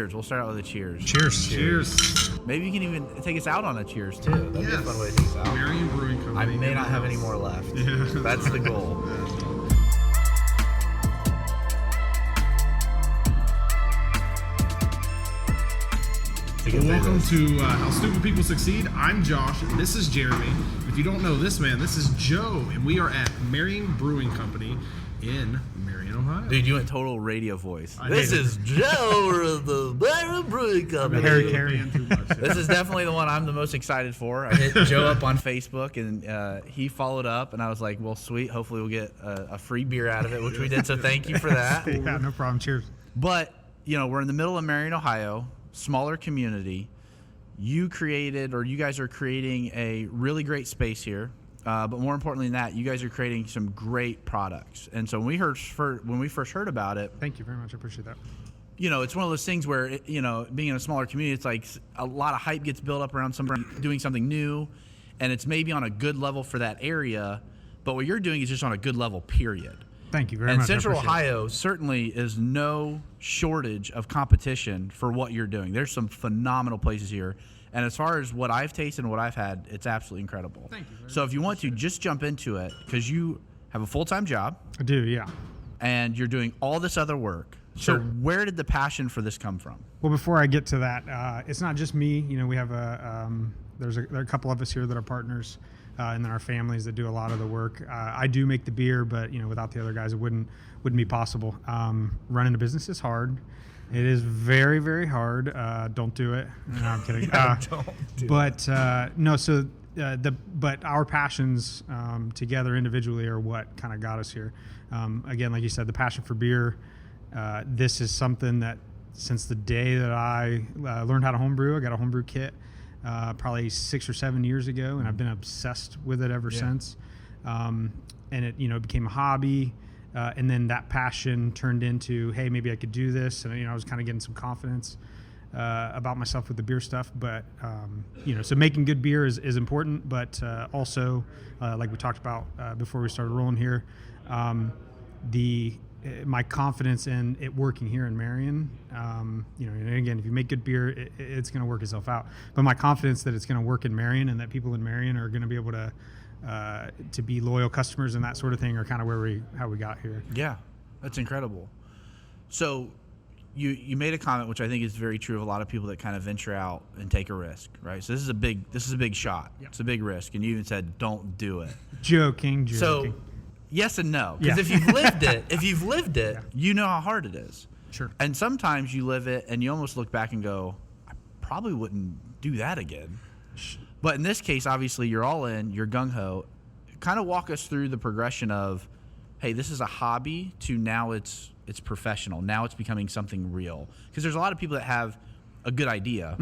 We'll start out with a cheers. Cheers. Maybe you can even take us out on a cheers, too. That'd be a fun way to take us out. Marion Brewing Co. I may not have any more left. Yeah. That's the goal. Welcome to How Stupid People Succeed. I'm Josh, and this is Jeremy. If you don't know this man, this is Joe, and we are at Marion Brewing Company in Marion, Ohio. Dude, you went total radio voice. I This hate is Joe of the Marion Brewing Company. Harry carrying too much. This is definitely the one I'm the most excited for. I hit Joe up on Facebook, and he followed up, and I was like, well, sweet. Hopefully we'll get a free beer out of it, which we did, so thank you for that. Yeah, no problem. Cheers. But, you know, we're in the middle of Marion, Ohio, smaller community. You guys are creating a really great space here. But more importantly than that, you guys are creating some great products. And so when we first heard about it, Thank you very much. I appreciate that. you know, it's one of those things where, being in a smaller community, it's like a lot of hype gets built up around somebody doing something new, and it's maybe on a good level for that area, but what you're doing is just on a good level, period. Thank you very And much. Central I appreciate Ohio certainly is no shortage of competition for what you're doing. There's some phenomenal places here. And as far as what I've tasted and what I've had, it's absolutely incredible. Thank you very So if you want to, just jump into it, because you have a full-time job it. I do, yeah. and you're doing all this other work. So Sure. where did the passion for this come from? Well, before I get to that, it's not just me. You know, we have there are a couple of us here that are partners, and then our families that do a lot of the work. I do make the beer, but without the other guys, it wouldn't be possible. Running a business is hard. It is very, very hard. Don't do it. No, I'm kidding. Don't do but no. So but our passions together individually are what kind of got us here. Again, like you said, the passion for beer. This is something that since the day that I learned how to homebrew, I got a homebrew kit probably 6 or 7 years ago, and I've been obsessed with it ever since. And it became a hobby. And then that passion turned into, hey, maybe I could do this. And, I was kind of getting some confidence about myself with the beer stuff. But, so making good beer is important. But also, like we talked about before we started rolling here, my confidence in it working here in Marion, and again, if you make good beer, it's going to work itself out. But my confidence that it's going to work in Marion and that people in Marion are going to be able to be loyal customers and that sort of thing are kind of how we got here. Yeah, that's incredible. So you made a comment, which I think is very true of a lot of people that kind of venture out and take a risk, right? So this is a big shot. Yep. It's a big risk. And you even said, don't do it. Joking. So yes and no. Because Yeah. if you've lived it, Yeah. you know how hard it is. Sure. And sometimes you live it and you almost look back and go, I probably wouldn't do that again. But in this case, obviously, you're all in, you're gung-ho. Kind of walk us through the progression of, hey, this is a hobby to now it's professional. Now it's becoming something real. Because there's a lot of people that have a good idea,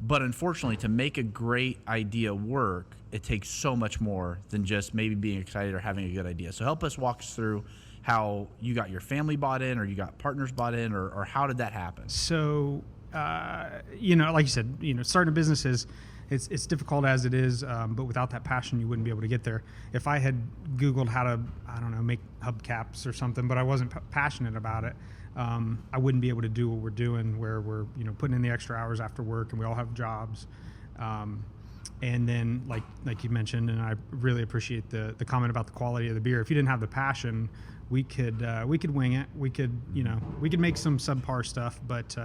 but unfortunately, to make a great idea work, it takes so much more than just maybe being excited or having a good idea. So help us walk us through how you got your family bought in or you got partners bought in or how did that happen? So, like you said, starting a business it's difficult as it is, but without that passion, you wouldn't be able to get there. If I had Googled how to, make hubcaps or something, but I wasn't passionate about it, I wouldn't be able to do what we're doing, where we're, putting in the extra hours after work, and we all have jobs. And then, like you mentioned, and I really appreciate the comment about the quality of the beer. If you didn't have the passion, we could wing it. We could make some subpar stuff, but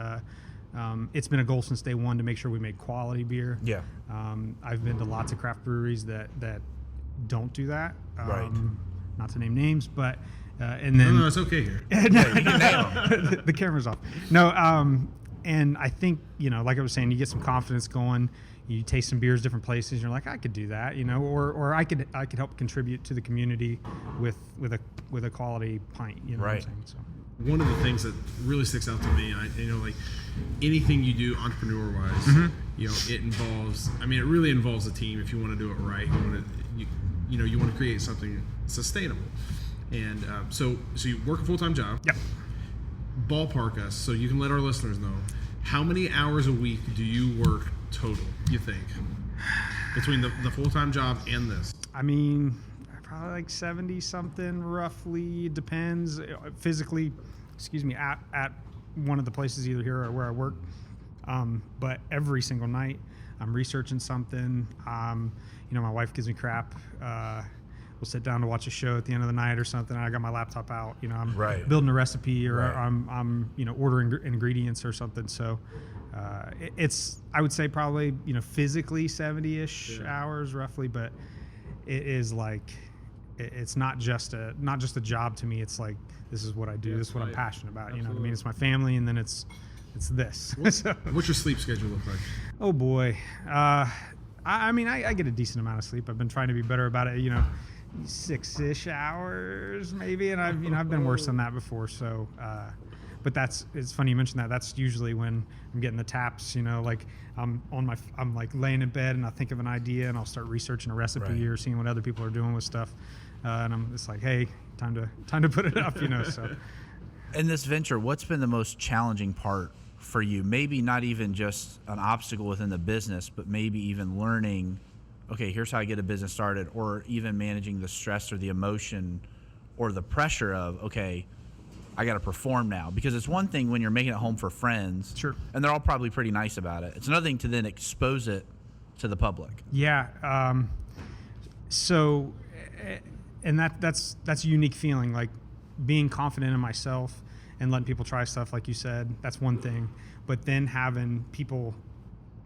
it's been a goal since day one to make sure we make quality beer. Yeah. I've been to lots of craft breweries that don't do that. Right. Not to name names, but and then No, it's okay here. The camera's off. No, and I think like I was saying, you get some confidence going. You taste some beers different places. You're like, I could do that, or I could help contribute to the community with a quality pint. You know right. what I'm saying? So. One of the things that really sticks out to me, like anything you do entrepreneur-wise, it involves. I mean, it really involves a team. If you want to do it right, you want to create something sustainable. And so you work a full-time job. Yep. Ballpark us so you can let our listeners know how many hours a week do you work total, you think, between the full-time job and this? I mean, probably like 70 something roughly. Depends physically, at one of the places either here or where I work. But every single night I'm researching something. My wife gives me crap. We'll sit down to watch a show at the end of the night or something. I got my laptop out. I'm building a recipe, or I'm ordering ingredients or something. So it's, I would say probably physically 70-ish hours roughly, but it is like it's not just a job to me. It's like this is what I do. This is what I'm passionate about. Absolutely. You know what I mean? It's my family, and then it's this. What's your sleep schedule look like? Oh boy. I get a decent amount of sleep. I've been trying to be better about it. 6-ish hours maybe, and I've been worse than that before. So, but it's funny you mentioned that. That's usually when I'm getting the taps. Like I'm like laying in bed and I think of an idea and I'll start researching a recipe or seeing what other people are doing with stuff, and I'm just like, hey, time to put it up. So. In this venture, what's been the most challenging part for you? Maybe not even just an obstacle within the business, but maybe even learning, okay, here's how I get a business started, or even managing the stress or the emotion or the pressure of, okay, I got to perform now. Because it's one thing when you're making it home for friends, sure, and they're all probably pretty nice about it. It's another thing to then expose it to the public. Yeah. So, and that's a unique feeling, like being confident in myself and letting people try stuff, like you said. That's one thing. But then having people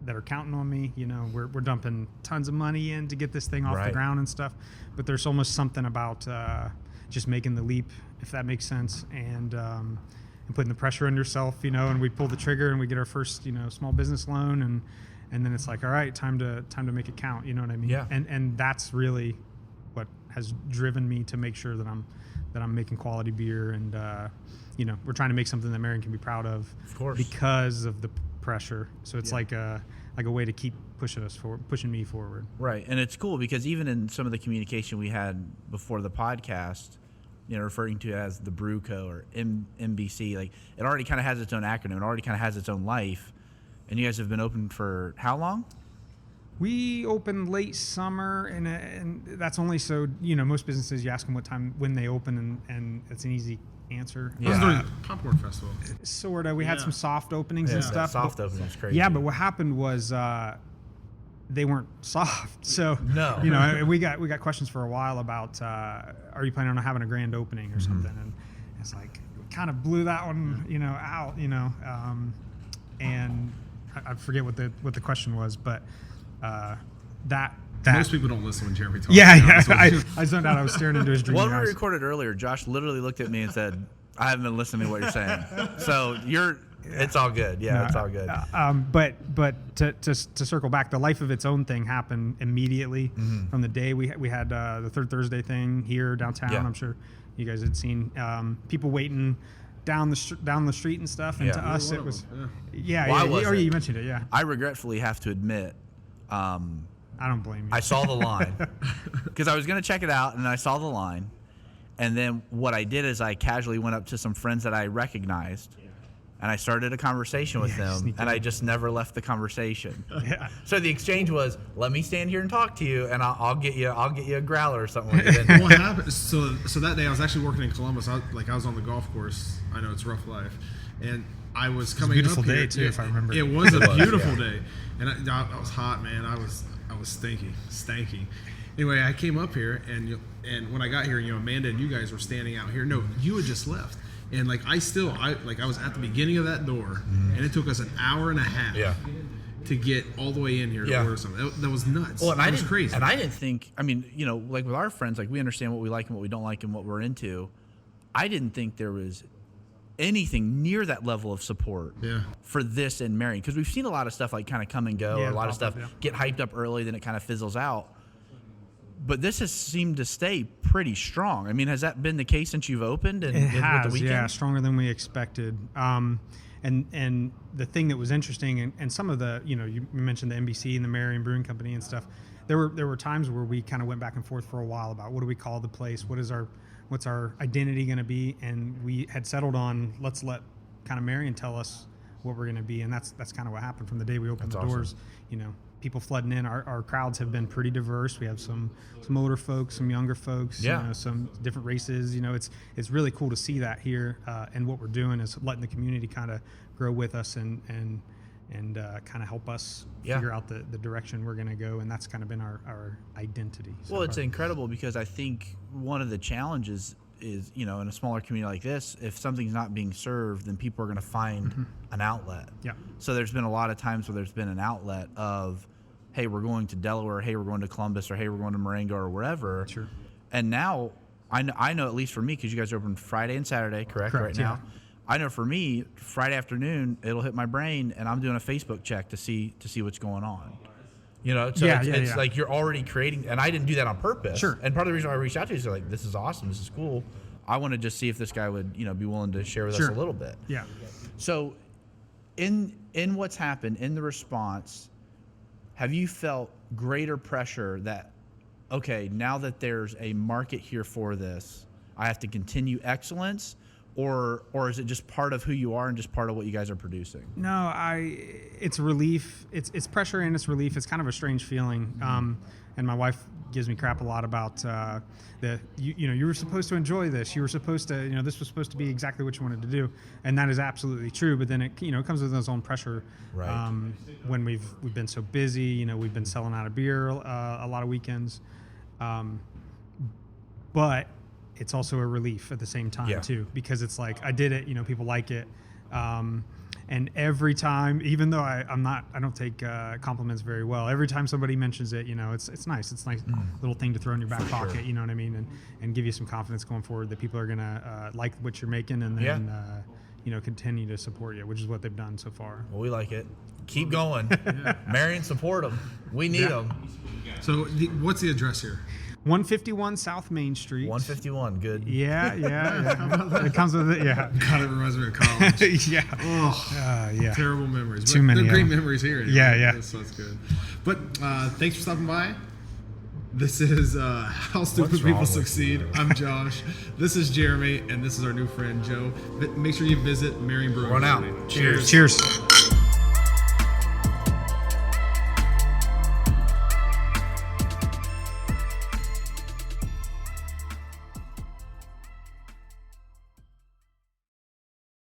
that are counting on me, we're dumping tons of money in to get this thing off the ground and stuff. But there's almost something about just making the leap, if that makes sense, and putting the pressure on yourself, and we pull the trigger and we get our first, small business loan, and then it's like, all right, time to make it count. You know what I mean? Yeah. And that's really what has driven me to make sure that I'm making quality beer, and we're trying to make something that Marion can be proud of course, because of the pressure. So it's like a way to keep pushing me forward. Right. And it's cool because even in some of the communication we had before the podcast, referring to it as the Brew Co. or MBC, like it already kind of has its own acronym. It already kind of has its own life. And you guys have been open for how long? We opened late summer, and that's only so, most businesses, you ask them when they open, and it's an easy answer. I was doing Popcorn Festival. Sort of. We had some soft openings and stuff. Soft opening is crazy. Yeah, but what happened was they weren't soft. So no, we got questions for a while about are you planning on having a grand opening or something? And it's like we kind of blew that one out. And I forget what the question was, but that most people don't listen when Jeremy talks. Yeah. I zoned out. I was staring into his dreamy eyes. When we recorded earlier, Josh literally looked at me and said, I haven't been listening to what you're saying. So it's all good. Yeah, it's all good. But to circle back, the life of its own thing happened immediately from the day we had the Third Thursday thing here downtown. Yeah. I'm sure you guys had seen people waiting down the street and stuff. And to us, it was you mentioned it. Yeah. I regretfully have to admit, I don't blame you. I saw the line because I was going to check it out, and I saw the line. And then what I did is I casually went up to some friends that I recognized, and I started a conversation with them, and I just never left the conversation. Yeah. So the exchange was, let me stand here and talk to you, and I'll get you a growler or something. What happened? So that day I was actually working in Columbus. I was on the golf course. I know it's rough life, and I was coming up here. Beautiful day too, if I remember. It was a beautiful day, and I was hot, man. I was stanky. Anyway, I came up here, and when I got here, Amanda and you guys were standing out here. No, you had just left, and I was at the beginning of that door, and it took us an hour and a half to get all the way in here to order something. That was nuts. Well, and that was crazy. And I didn't think. I mean, like with our friends, like we understand what we like and what we don't like and what we're into. I didn't think there was anything near that level of support for this in Marion, because we've seen a lot of stuff like kind of come and go, or a lot of stuff get hyped up early, then it kind of fizzles out. But this has seemed to stay pretty strong. I mean, has that been the case since you've opened? And it has, with the weekend? yeah, stronger than we expected. And the thing that was interesting, and some of the, you mentioned the NBC and the Marion Brewing Company and stuff. There were times where we kind of went back and forth for a while about what do we call the place, what's our identity going to be, and we had settled on let's let kind of Marion tell us what we're going to be. And that's kind of what happened from the day we opened That's the awesome. doors. You know, people flooding in. Our crowds have been pretty diverse. We have some older folks, some younger folks, Yeah. you know, some different races. You know, it's really cool to see that here. And what we're doing is letting the community kind of grow with us and kind of help us figure out the direction we're going to go. And that's kind of been our identity. Well, it's incredible because I think one of the challenges is, you know, in a smaller community like this, if something's not being served, then people are going to find an outlet. Yeah. So there's been a lot of times where there's been an outlet of, hey, we're going to Delaware, hey, we're going to Columbus, or hey, we're going to Marengo or wherever. Sure. And now I know at least for me, because you guys are open Friday and Saturday, correct right yeah. now. I know for me, Friday afternoon, it'll hit my brain, and I'm doing a Facebook check to see what's going on. You know, so it's like you're already creating, and I didn't do that on purpose. Sure. And part of the reason why I reached out to you is like, this is awesome, this is cool. I want to just see if this guy would, you know, be willing to share with us a little bit. Yeah. So, in what's happened in the response, have you felt greater pressure that, okay, now that there's a market here for this, I have to continue excellence? Or is it just part of who you are and just part of what you guys are producing? No, it's relief. It's pressure and it's relief. It's kind of a strange feeling. And my wife gives me crap a lot about you were supposed to enjoy this. You were supposed to, you know, this was supposed to be exactly what you wanted to do. And that is absolutely true. But then it comes with its own pressure. Right. When we've been so busy, you know, we've been selling out of beer a lot of weekends. But it's also a relief at the same time too, because it's like, I did it, you know, people like it. And every time, even though I don't take compliments very well, every time somebody mentions it, you know, it's nice. It's a nice little thing to throw in your back pocket, you know what I mean? And give you some confidence going forward that people are going to like what you're making and then, you know, continue to support you, which is what they've done so far. Well, we like it. Keep going. Marion, support them. We need them. So what's the address here? 151 South Main Street. 151, good. Yeah. It comes with it, yeah. God, it reminds me of college. Yeah. Oh, yeah. terrible memories. Too many They're great of them. memories here. Anyway. Yeah. That's good. But thanks for stopping by. This is How Stupid What's People wrong with Succeed. you? I'm Josh. This is Jeremy, and this is our new friend Joe. Make sure you visit Marion Brewing Co. Run out. Cheers.